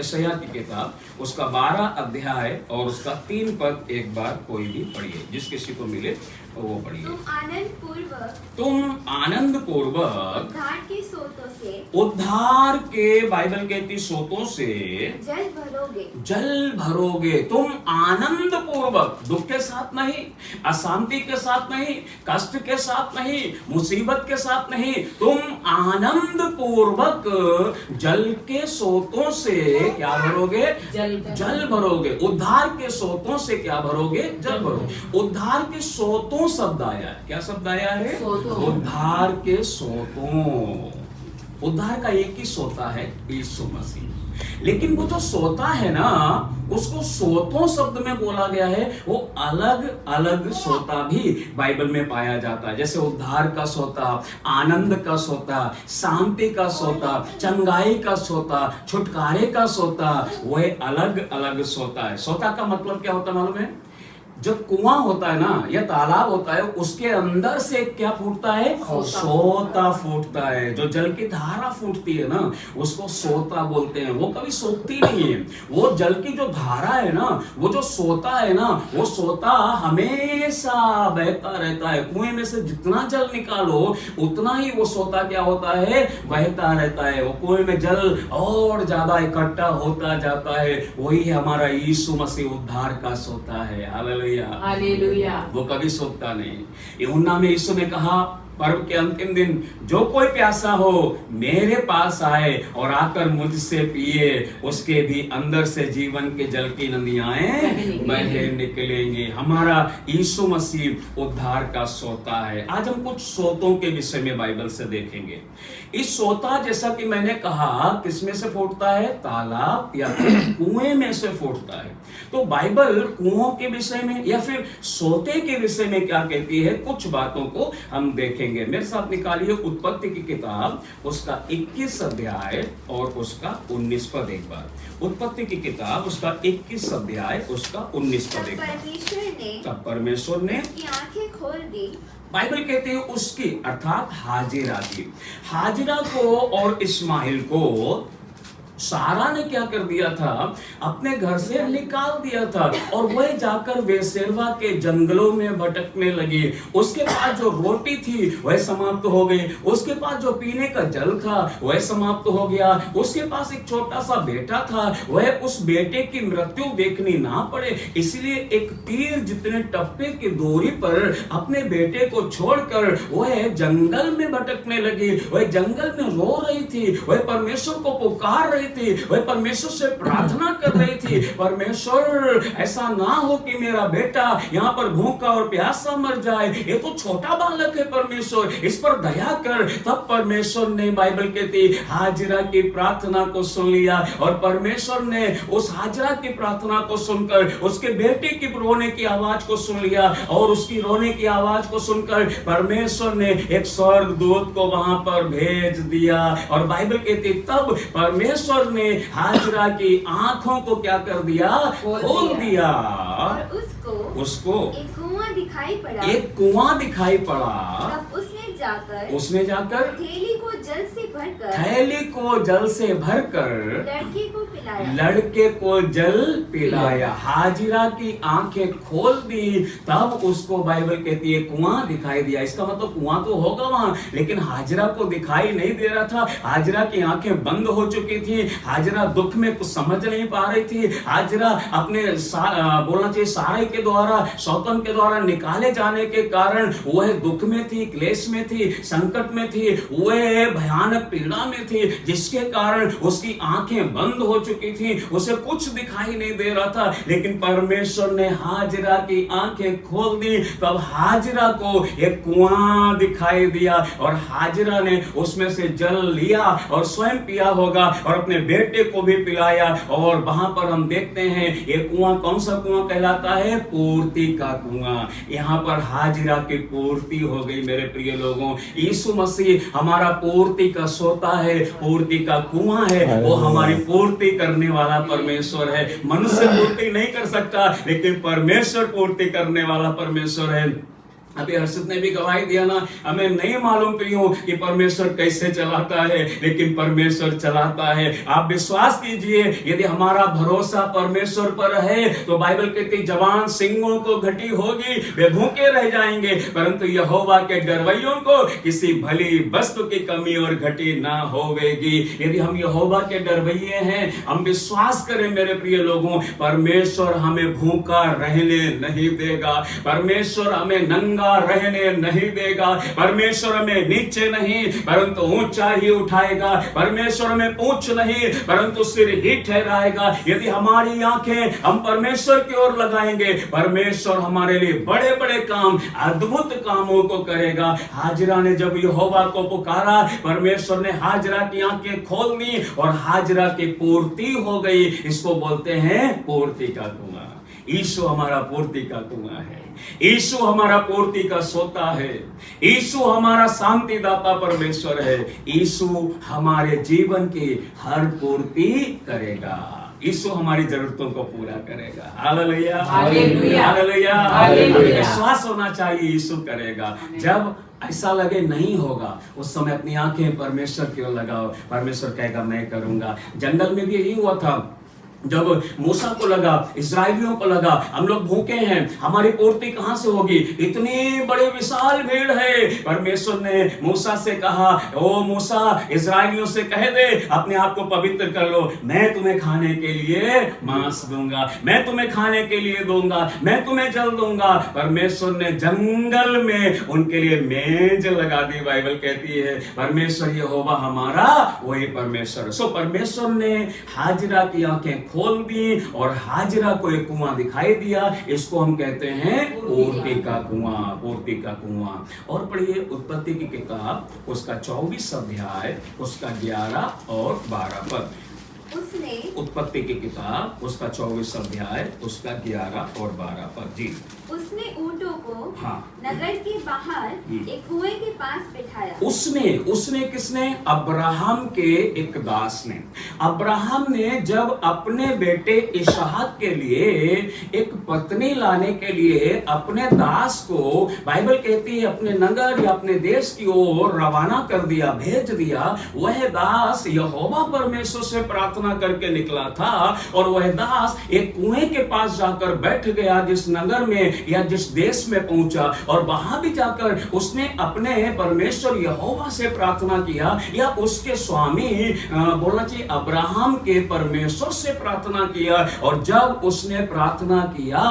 यशायाह की किताब उसका 12 अध्याय और उसका 3 पद एक बार कोई भी पढ़िए, जिस किसी को मिले वो पढ़िए। तुम आनंद पूर्वक उद्धार के स्रोतों से, उद्धार के, बाइबल कहती स्रोतों से जल भरोगे। तुम आनंद पूर्वक, दुख के साथ नहीं, अशांति के साथ नहीं, कष्ट के साथ नहीं, मुसीबत के साथ नहीं, तुम आनंद पूर्वक जल के स्रोतों से क्या भरोगे? जल भरोगे। उद्धार के स्रोतों से क्या भरोगे? जल भरोगे। उद्धार के स्रोतों शब्द आया है। क्या शब्द आया है? उद्धार के स्रोतों। उद्धार का एक ही सोता है, यीशु मसीह। लेकिन वो जो सोता है ना, उसको सोतों शब्द में बोला गया है। वो अलग अलग सोता भी बाइबल में पाया जाता है। जैसे उद्धार का सोता, आनंद का सोता, शांति का सोता, चंगाई का सोता, छुटकारे का सोता, वह अलग अलग सोता है। सोता का मतलब क्या होता है मालूम है? जो कुआं होता है ना, या तालाब होता है, उसके अंदर से क्या फूटता है? सोता फूटता है। जो जल की धारा फूटती है ना, उसको सोता बोलते हैं। वो कभी सोखती नहीं है। वो जल की जो धारा है ना, वो जो सोता है ना, वो सोता हमेशा बहता रहता है। कुएं में से जितना जल निकालो उतना ही वो सोता क्या होता है? बहता रहता है। वो कुएं में जल और ज्यादा इकट्ठा होता जाता है। वही हमारा यीशु मसीह उद्धार का सोता है। हालेलुया। वो कभी सोखता नहीं। यूहन्ना में यीशु ने कहा पर्व के अंतिम दिन, जो कोई प्यासा हो मेरे पास आए और आकर मुझसे पिए, उसके भी अंदर से जीवन के जल की नदियां बह निकलेंगी। हमारा यीशु मसीह उद्धार का सोता है। आज हम कुछ सोतों के विषय में बाइबल से देखेंगे। इस सोता, जैसा कि मैंने कहा, किसमें से फूटता है? तालाब या फिर कुएं में से फूटता है। तो बाइबल कुओं के विषय में या फिर सोते के विषय में क्या कहती है, कुछ बातों को हम देखेंगे। मेरे साथ निकालिए उत्पत्ति की किताब, उसका 21 अध्याय और उसका 19 पद एक बार। उत्पत्ति की किताब, उसका 21 अध्याय, उसका 19 पद एक बार। तब परमेश्वर ने उसकी आंखें खोल दी। बाइबल कहते हैं उसकी, अर्थात हाजिरा की। हाजिरा को और इस्माइल को सारा ने क्या कर दिया था? अपने घर से निकाल दिया था और वह जाकर वेसेरवा के जंगलों में भटकने लगी। उसके पास जो रोटी थी वह समाप्त हो गई। उसके पास जो पीने का जल था वह समाप्त हो गया। उसके पास एक छोटा सा बेटा था, वह उस बेटे की मृत्यु देखनी ना पड़े, इसलिए एक तीर जितने टप्पे की दूरी पर अपने बेटे को छोड़कर वह जंगल में भटकने लगी। वह जंगल में रो रही थी, वह परमेश्वर को पुकार रही थी, वह परमेश्वर से प्रार्थना कर रही थी, परमेश्वर ऐसा ना हो कि मेरा बेटा यहाँ पर भूखा और प्यासा मर जाए। ये तो छोटा बालक है, परमेश्वर इस पर दया कर। तब परमेश्वर ने, बाइबल कहती, हाजिरा की प्रार्थना को सुन लिया और परमेश्वर ने उस हाजिरा की प्रार्थना को सुनकर उसके बेटे की रोने की आवाज को सुन लिया और उसकी रोने की आवाज को सुनकर परमेश्वर ने एक स्वर्गदूत को वहां पर भेज दिया। और बाइबल कहती, तब परमेश्वर ने हाजिरा की आंखों को क्या कर दिया? खोल दिया। और उसको एक कुआं दिखाई पड़ा। एक कुआं दिखाई पड़ा। तब उसने जाकर थैली को जल से भरकर लड़के को जल पिलाया। हाजिरा की आंखें खोल दी, तब उसको बाइबल कहती है कुआं दिखाई दिया। इसका मतलब कुआं तो होगा वहां, लेकिन हाजिरा को दिखाई नहीं दे रहा था। हाजिरा की आंखें बंद हो चुकी थी। हाजिरा दुख में कुछ समझ नहीं पा रही थी। हाजिरा अपने बोलना चाहिए सारे के द्वारा, शौतन के द्वारा निकाले जाने के कारण वह दुख में थी, क्लेश में थी, संकट में थी, वह भयानक पीड़ा में थी, जिसके कारण उसकी आंखें बंद हो चुकी थी, उसे कुछ दिखाई नहीं दे रहा था। लेकिन परमेश्वर ने हाजिरा की आंखें खोल दी, तब हाजिरा को एक कुआं दिखाई दिया और हाजिरा ने उसमें से जल लिया और स्वयं पिया होगा और अपने बेटे को भी पिलाया। और वहां पर हम देखते हैं ये कुआं कौन सा कुआं कहलाता है? पूर्ति का कुआं। यहाँ पर हाजिरा की पूर्ति हो गई। मेरे प्रिय लोगों, यीशु मसीह हमारा पूर्ति का सोता है, पूर्ति का कुआं है। वो हमारी पूर्ति करने वाला परमेश्वर है। मनुष्य पूर्ति नहीं कर सकता, लेकिन परमेश्वर पूर्ति करने वाला परमेश्वर है। अभी हर्षित ने भी गवाही दिया ना, हमें नहीं मालूम क्यों कि परमेश्वर कैसे चलाता है, लेकिन परमेश्वर चलाता है। आप विश्वास कीजिए, यदि हमारा भरोसा परमेश्वर पर है तो बाइबल कहती जवान सिंहों को घटी होगी, वे भूखे रह जाएंगे, परंतु यहोवा के डरवैयों को किसी भली वस्तु की कमी और घटी ना होवेगी। यदि हम यहोवा के डरवैये हैं, हम विश्वास करें मेरे प्रिय लोगों, परमेश्वर हमें भूखा रहने नहीं देगा, परमेश्वर हमें नंगा रहने नहीं देगा, परमेश्वर हमें नीचे नहीं परंतु ऊंचा ही उठाएगा, परमेश्वर हमें पूंछ नहीं परंतु सिर ही ठहराएगा। यदि हमारी आंखें हम परमेश्वर की ओर लगाएंगे, परमेश्वर हमारे लिए बड़े बड़े काम, अद्भुत कामों को करेगा। हाजिरा ने जब यहोवा को पुकारा, परमेश्वर ने हाजिरा की आंखें खोल दी और हाजिरा की पूर्ति हो गई। इसको बोलते हैं पूर्ति का कुआं। यीशु हमारा पूर्ति का कुआं है, यीशु हमारा पूर्ति का सोता है, यीशु हमारा शांतिदाता परमेश्वर है, यीशु हमारे जीवन की हर पूर्ति करेगा, यीशु हमारी जरूरतों को पूरा करेगा। Hallelujah, hallelujah, hallelujah. विश्वास होना चाहिए यीशु करेगा। जब ऐसा लगे नहीं होगा, उस समय अपनी आंखें परमेश्वर की ओर लगाओ, परमेश्वर कहेगा मैं करूंगा। जंगल में भी यही हुआ था, जब मूसा को लगा, इस्राएलियों को लगा हम लोग भूखे हैं, हमारी पूर्ति कहां से होगी, इतनी बड़ी विशाल भीड़ है। परमेश्वर ने मूसा से कहा, ओ मूसा इस्राएलियों से कह दे अपने आप को पवित्र कर लो, मैं तुम्हें खाने के लिए मांस दूंगा, मैं तुम्हें खाने के लिए दूंगा, मैं तुम्हें जल दूंगा। परमेश्वर ने जंगल में उनके लिए मेज लगा दी। बाइबल कहती है परमेश्वर यहोवा हमारा वही परमेश्वर। सो परमेश्वर ने हाजिरा की आंखें खोल दी और हाजिरा को एक कुआं दिखाई दिया। इसको हम कहते हैं पूर्ति का कुआं, पूर्ति का कुआं। और पढ़िए उत्पत्ति की किताब उसका 24 अध्याय उसका 11 और 12 पद। उसने उत्पत्ति की किताब उसका 24 अध्याय उसका 11 और 12 पद। जी, उसने ऊंटों को हाँ। नगर के बाहर एक कुएं के पास बिठाया। उसने किसने? अब्राहम के एक दास ने। अब्राहम ने जब अपने बेटे इसहाक के लिए एक पत्नी लाने के लिए अपने दास को, बाइबल कहती है अपने नगर या अपने देश की ओर रवाना कर दिया, भेज दिया। वह दास यहोवा परमेश्वर से प्रार्थना करके निकला था और वह दास एक कुएं के पास जाकर बैठ गया, जिस नगर में या जिस देश में पहुंचा, और वहां भी जाकर उसने अपने परमेश्वर यहोवा से प्रार्थना किया, या उसके स्वामी बोलना चाहिए अब्राहम के परमेश्वर से प्रार्थना किया। और जब उसने प्रार्थना किया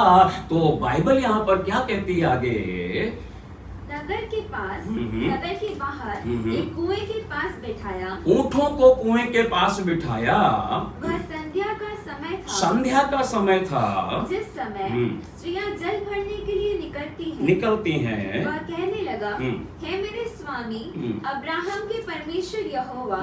तो बाइबल यहां पर क्या कहती है आगे? नगर के पास, नगर के बाहर एक कुएं के पास बिठाया। ऊंटों को कुएं के पास बिठाया। वह संध्या का समय था, संध्या का समय था, जिस समय स्त्रियां जल भरने के लिए निकलती हैं। वह कहने लगा, हे मेरे स्वामी अब्राहम के परमेश्वर यहोवा,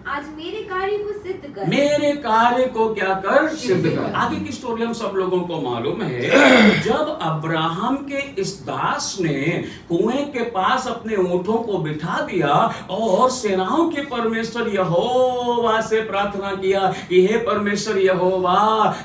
आज मेरे कार्य को सिद्ध कर। मेरे कार्य को क्या कर? सिद्ध कर। आगे की स्टोरी हम सब लोगों को मालूम है। जब अब्राहम के इस दास ने कुएं के पास अपने ऊंटों को बिठा दिया और सेनाओं के परमेश्वर यहोवा से प्रार्थना किया कि हे परमेश्वर यहोवा,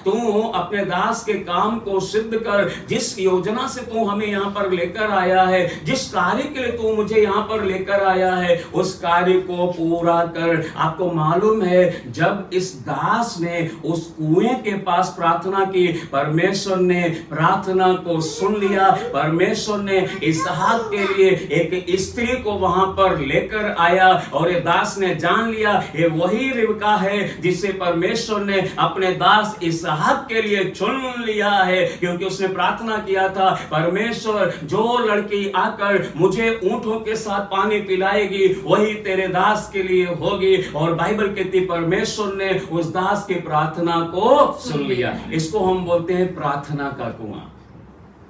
तू अपने दास के काम को सिद्ध कर। जिस योजना से तू हमें यहाँ पर लेकर आया है, जिस कार्य के लिए तू मुझे यहाँ पर लेकर आया है, उस कार्य को पूरा कर। आपको मालूम है जब इस दास ने उस कुएं के पास प्रार्थना की, परमेश्वर ने प्रार्थना को सुन लिया। परमेश्वर ने इसहाक के लिए एक स्त्री को वहां पर लेकर आया और ये दास ने जान लिया ये वही रिबका है जिसे परमेश्वर ने अपने दास इसहाक के लिए चुन लिया है, क्योंकि उसने प्रार्थना किया था, परमेश्वर जो लड़की आकर मुझे ऊंटों के साथ पानी पिलाएगी वही तेरे दास के लिए होगी। और बाइबल कहती परमेश्वर ने उस दास की प्रार्थना को सुन लिया। इसको हम बोलते हैं प्रार्थना का कुआं।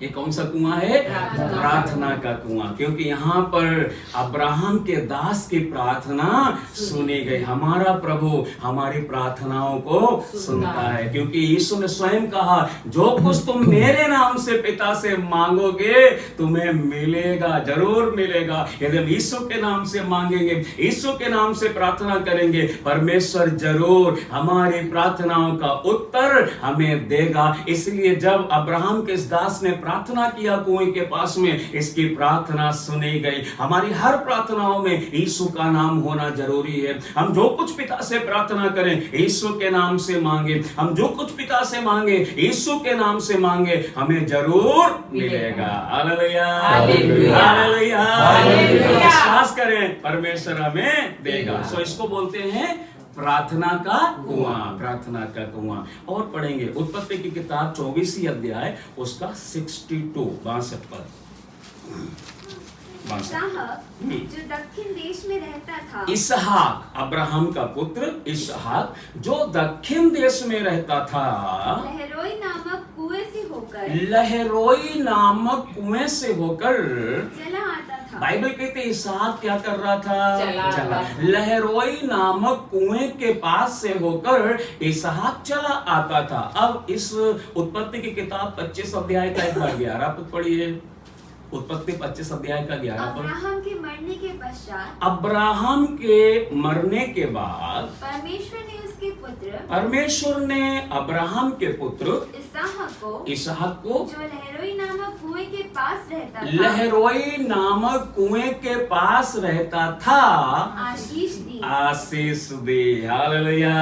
ये कौन सा कुआं है? प्रार्थना का कुआं। क्योंकि यहाँ पर अब्राहम के दास की प्रार्थना सुनी गई। हमारा प्रभु हमारी प्रार्थनाओं को सुनता है, क्योंकि यीशु ने स्वयं कहा, जो कुछ तुम मेरे नाम से पिता से मांगोगे तुम्हें मिलेगा, जरूर मिलेगा। यदि हम यीशु के नाम से मांगेंगे, यीशु के नाम से प्रार्थना करेंगे, परमेश्वर जरूर हमारी प्रार्थनाओं का उत्तर हमें देगा। इसलिए जब अब्राहम के इस दास ने प्रार्थना किया कुएं के पास में, इसकी प्रार्थना सुनी गई। हमारी हर प्रार्थनाओं में यीशु का नाम होना जरूरी है। हम जो कुछ पिता से प्रार्थना करें यीशु के नाम से मांगे, हम जो कुछ पिता से मांगे यीशु के नाम से मांगे, हमें जरूर मिलेगा। हालेलुया, हालेलुया, विश्वास करें परमेश्वर हमें देगा। सो इसको बोलते हैं प्रार्थना का कुआं, प्रार्थना का कुआं। और पढ़ेंगे उत्पत्ति की किताब 24 अध्याय उसका 62 पद। जो दक्षिण देश में रहता था, इसहाक, अब्राहम का पुत्र इसहाक जो दक्षिण देश में रहता था, लहरोई नामक कुएं से होकर, लहरोई नामक कुएं से होकर चला आता था। बाइबल कहते इसहाक क्या कर रहा था? चला। लहरोई नामक कुएं के पास से होकर इसहाक चला आता था। अब इस उत्पत्ति की किताब 25 अध्याय का 11 पद पढ़िए। उत्पत्ति 25 अध्याय का 11 पद। अब्राहम के मरने के पश्चात, अब्राहम के मरने के बाद परमेश्वर ने उसके पुत्र, परमेश्वर ने अब्राहम के पुत्र इसहाक को जो लहरोई नामक कुएं के पास रहता था, लहरोई नामक कुएं के पास रहता था, आशीष दी, आशीष दी। हालेलुया।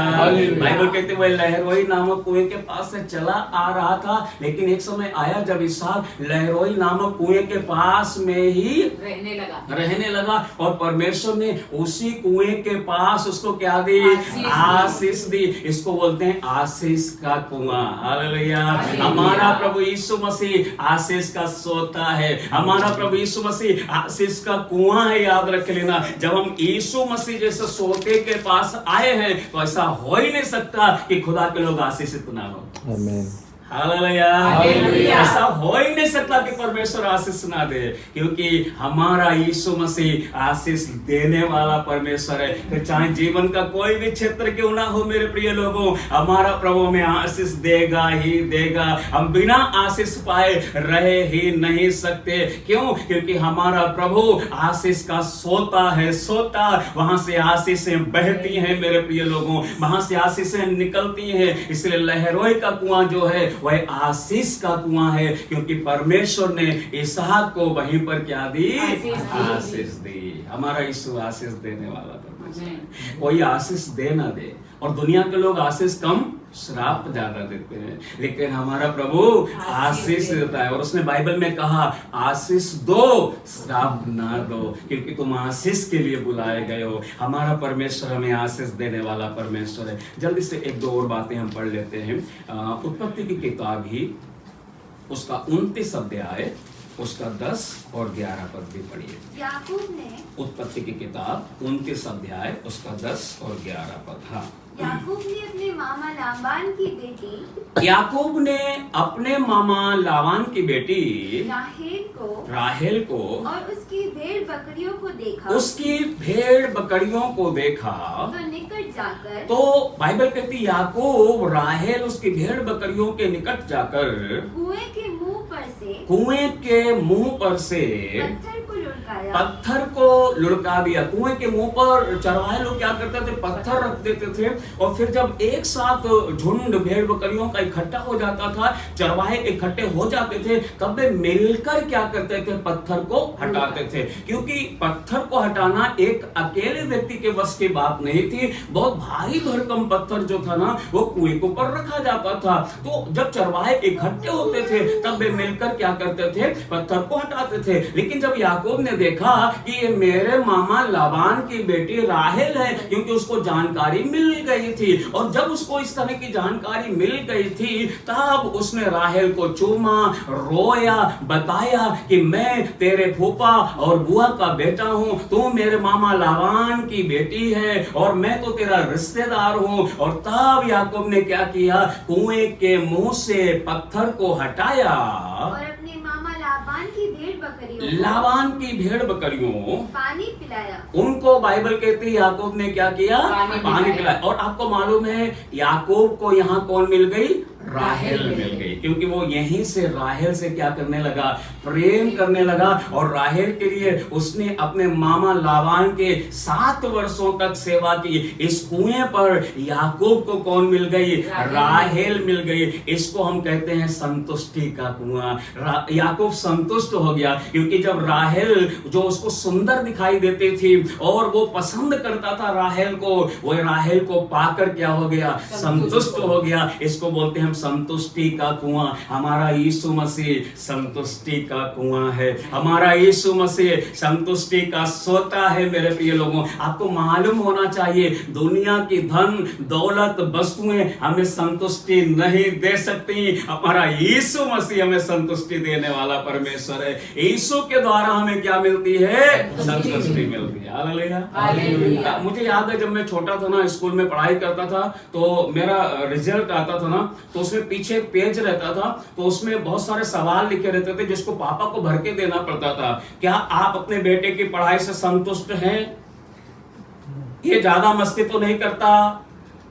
बाइबल कहते हुए लहरोई नामक कुएं के पास से चला आ रहा था, लेकिन एक समय आया जब इसहाक लहरोई नामक कुएं के पास में ही रहने लगा और परमेश्वर ने उसी कुएं के पास उसको क्या दी? आशीष दी। इसको बोलते हैं आशीष का कुआं। हालेलुया। हमारा प्रभु यीशु मसीह आशीष का सोता है, हमारा प्रभु यीशु मसीह आशीष का कुआं है। याद रख लेना, जब हम यीशु मसीह जैसे सोते के पास आए हैं तो ऐसा हो ही नहीं सकता कि खुदा के लोग आशीषित ना हो। आमीन। हालेलुया। ऐसा हो ही नहीं सकता कि परमेश्वर आशीष ना दे, क्योंकि हमारा यीशु मसीह आशीष देने वाला परमेश्वर है। फिर चाहे जीवन का कोई भी क्षेत्र क्यों ना हो मेरे प्रिय लोगों, हमारा प्रभु में आशीष देगा ही देगा। हम बिना आशीष पाए रह ही नहीं सकते। क्यों? क्योंकि हमारा प्रभु आशीष का सोता है, सोता। वहां से आशीषें बहती हैं मेरे प्रिय लोगों, वहां से आशीषें निकलती हैं। इसलिए लहरोई का कुआं जो है वह आशीष का कुआं है, क्योंकि परमेश्वर ने इसहाक को वहीं पर क्या दी? आशीष दी। हमारा यीशु आशीष देने वाला परमेश्वर है। कोई आशीष दे ना दे, और दुनिया के लोग आशीष कम श्राप ज्यादा देते हैं, लेकिन हमारा प्रभु आशीष देता है। और उसने बाइबल में कहा आशीष दो, श्राप ना दो, क्योंकि तुम आशीष के लिए बुलाए गए हो। हमारा परमेश्वर हमें आशीष देने वाला परमेश्वर है। जल्दी से एक दो और बातें हम पढ़ लेते हैं। उत्पत्ति की किताब ही उसका 29 अध्याय उसका 10 और 11 पद भी पढ़िए। याकूब ने, उत्पत्ति की किताब 29 अध्याय उसका 10 और 11 पद। हाँ, याकूब ने अपने मामा लाबान की बेटी, याकूब ने अपने मामा लाबान की बेटी राहेल को और उसकी भेड़ बकरियों को देखा, उसकी भेड़ बकरियों को देखा तो निकट जाकर, तो बाइबल कहती याकूब राहेल उसकी भेड़ बकरियों के निकट जाकर कुएं के मुंह पर से पत्थर को लुढ़का दिया। कुएं के मुंह पर चरवाहे लोग क्या करते थे? पत्थर रख देते थे, और फिर जब एक साथ झुंड भेड़ बकरियों का इकट्ठा हो जाता था, चरवाहे इकट्ठे हो जाते थे, तब वे मिलकर क्या करते थे? पत्थर को हटाते थे। क्योंकि पत्थर को हटाना एक अकेले व्यक्ति के बस की बात नहीं थी। बहुत भारी भरकम पत्थर जो था ना, वो कुएं के ऊपर रखा जाता था। तो जब चरवाहे इकट्ठे होते थे तब वे मिलकर क्या करते थे? पत्थर को हटाते थे। लेकिन जब याकूब ने देखा कि ये मेरे मामा लाबान की बेटी राहेल है, क्योंकि उसको जानकारी मिल गई थी, और जब उसको इस तरह की जानकारी मिल गई थी तब उसने राहेल को चूमा, रोया, बताया कि मैं तेरे फूफा और बुआ का बेटा हूं, तू मेरे मामा लाबान की बेटी है और मैं तो तेरा रिश्तेदार हूं। और तब याकूब ने क्या किया? कुएं के मुंह से पत्थर को हटाया और अपने मामा लाबान की भेड़ बकरियों पानी पिलाया। उनको बाइबल कहती है याकूब ने क्या किया? पानी पिलाया। और आपको मालूम है याकूब को यहाँ कौन मिल गई? राहेल मिल गई, क्योंकि वो यहीं से राहेल से क्या करने लगा, प्रेम करने लगा। और राहेल के लिए उसने अपने मामा लाबान के 7 वर्षों तक सेवा की। इस कुएं पर याकूब को कौन मिल गई, राहेल मिल गई। इसको हम कहते हैं संतुष्टि का कुआं। याकूब संतुष्ट हो गया, क्योंकि जब राहेल जो उसको सुंदर दिखाई देती थी और वो पसंद करता था राहेल को, वो राहेल को पाकर क्या हो गया, संतुष्ट हो गया। इसको बोलते हैं हम संतुष्टि का कुआं। हमारा यीशु मसीह संतुष्टि का कुआं है, हमारा यीशु मसीह संतुष्टि का सोता है। मेरे प्रिय लोगों, आपको मालूम होना चाहिए, दुनिया की धन दौलत वस्तुएं हमें संतुष्टि नहीं दे सकती। हमारा यीशु मसीह हमें संतुष्टि देने वाला परमेश्वर है। यीशु के द्वारा हमें क्या मिलती है, संतुष्टि मिलती है। हालेलुया। मुझे याद है, जब मैं छोटा था ना, स्कूल में पढ़ाई करता था, तो मेरा रिजल्ट आता था ना, तो उसमें पीछे एक पेज रहता था, तो उसमें बहुत सारे सवाल लिखे रहते थे जिसको पापा को भर के देना पड़ता था। क्या आप अपने बेटे की पढ़ाई से संतुष्ट हैं? ये ज्यादा मस्ती तो नहीं करता?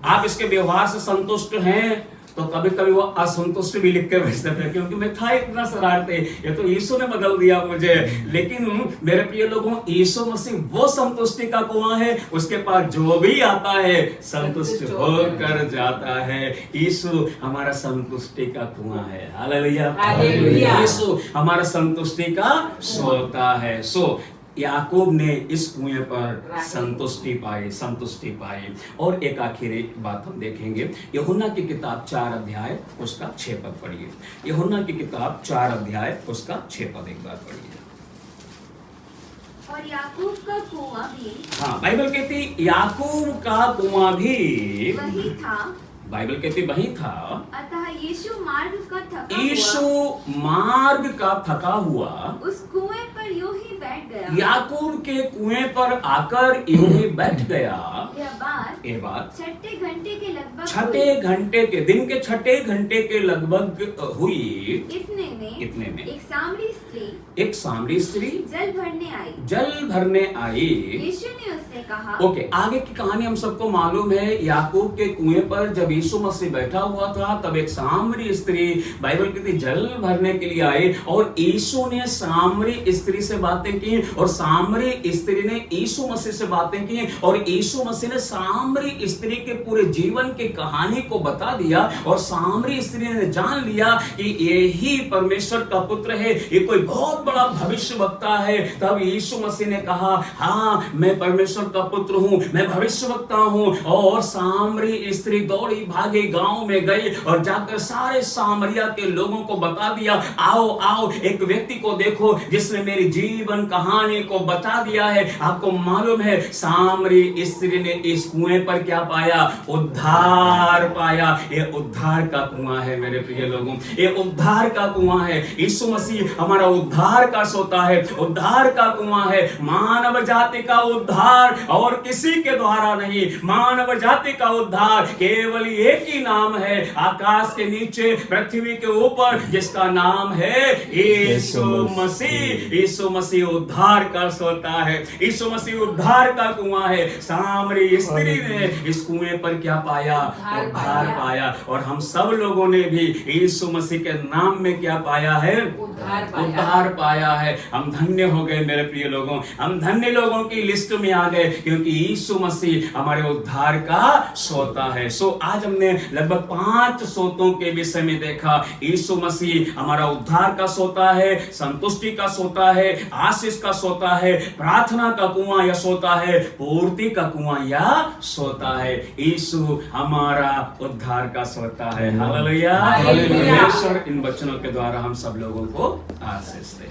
आप इसके व्यवहार से संतुष्ट हैं? तो कभी कभी वो असंतुष्ट भी लिख के भेजते थे, क्योंकि मैं था इतना शरारती। ये तो यीशु ने बदल दिया मुझे। लेकिन मेरे प्रिय लोगों, यीशु मसीह वो संतुष्टि का कुआं है, उसके पास जो भी आता है संतुष्ट होकर जाता है। यीशु हमारा संतुष्टि का कुआं है। हालेलुया। यीशु हमारा संतुष्टि का सोता है। सो याकूब ने इस कुएं पर संतुष्टि पाई। और एक आखिरी बात हम देखेंगे, यूहन्ना की किताब 4 अध्याय उसका 6 पद पढ़िए। यूहन्ना की किताब 4 अध्याय उसका 6 पद एक बार पढ़िए। और याकूब का कुआं भी, हाँ, बाइबल कहती याकूब का कुआं भी वही था। बाइबल कहती वही था। अतः यीशु मार्ग का थका हुआ उस कुएं पर यूं ही बैठ गया। याकूब के कुएं पर आकर यूं ही बैठ गया। यह बात छठे घंटे के दिन के छठे घंटे के लगभग हुई। इतने में एक सामरी स्त्री जल भरने आई। यीशु ने उससे कहा, ओके, आगे की कहानी हम सबको मालूम है। याकूब के कुएं पर जब यीशु मसीह बैठा हुआ था, तब एक सामरी स्त्री, बाइबल कहती, जल भरने के लिए आई। और यीशु ने सामरी स्त्री से बातें की, और सामरी स्त्री ने यीशु मसीह से बातें की। और यीशु मसीह ने सामरी स्त्री के पूरे जीवन की कहानी को बता दिया। और सामरी स्त्री ने जान लिया कि यही परमेश्वर का पुत्र है, ये कोई बहुत बड़ा भविष्यवक्ता है। तब यीशु मसीह ने कहा, हाँ, मैं परमेश्वर का पुत्र हूं, मैं भविष्यवक्ता हूं। और सामरी स्त्री दौड़ी भागी गांव में गई और जाकर सारे सामरिया के लोगों को बता दिया, आओ आओ, एक व्यक्ति को देखो जिसने मेरी जीवन कहानी को बता दिया है। आपको मालूम है, सामरी स्त्री ने इस कुएं पर क्या पाया, उद्धार पाया। ये उद्धार का कुआं है मेरे प्रिय लोगों, ये उद्धार का कुआं है। यीशु मसीह हमारा उद्धार का सोता है, उद्धार का कुआं है। मानव जाति का उद्धार और किसी के द्वारा नहीं, मानव जाति का उद्धार केवल एक ही नाम है, आकाश के नीचे पृथ्वी के ऊपर, जिसका नाम है यीशु मसीह। यीशु मसीह उद्धार का सोता है, यीशु मसीह उद्धार का कुआं है। सामरी स्त्री ने इस कुएं पर क्या पाया, उद्धार पाया। और हम सब लोगों ने भी यीशु मसीह के नाम में क्या पाया है, उद्धार पाया है। हम धन्य हो गए मेरे प्रिय लोगों, हम धन्य लोगों की लिस्ट में आ गए, क्योंकि यीशु मसीह हमारे उद्धार का सोता है। सो आज हमने लगभग 5 सोतों के विषय में देखा। यीशु मसीह हमारा उद्धार का सोता है, संतुष्टि का सोता है, आशीष का सोता है, प्रार्थना का कुआं या सोता है, पूर्ति का कुआं या सोता है। यीशु हमारा उद्धार का सोता है। हालेलुया। परमेश्वर इन वचनों के द्वारा हम सब लोगों को आशीष दे।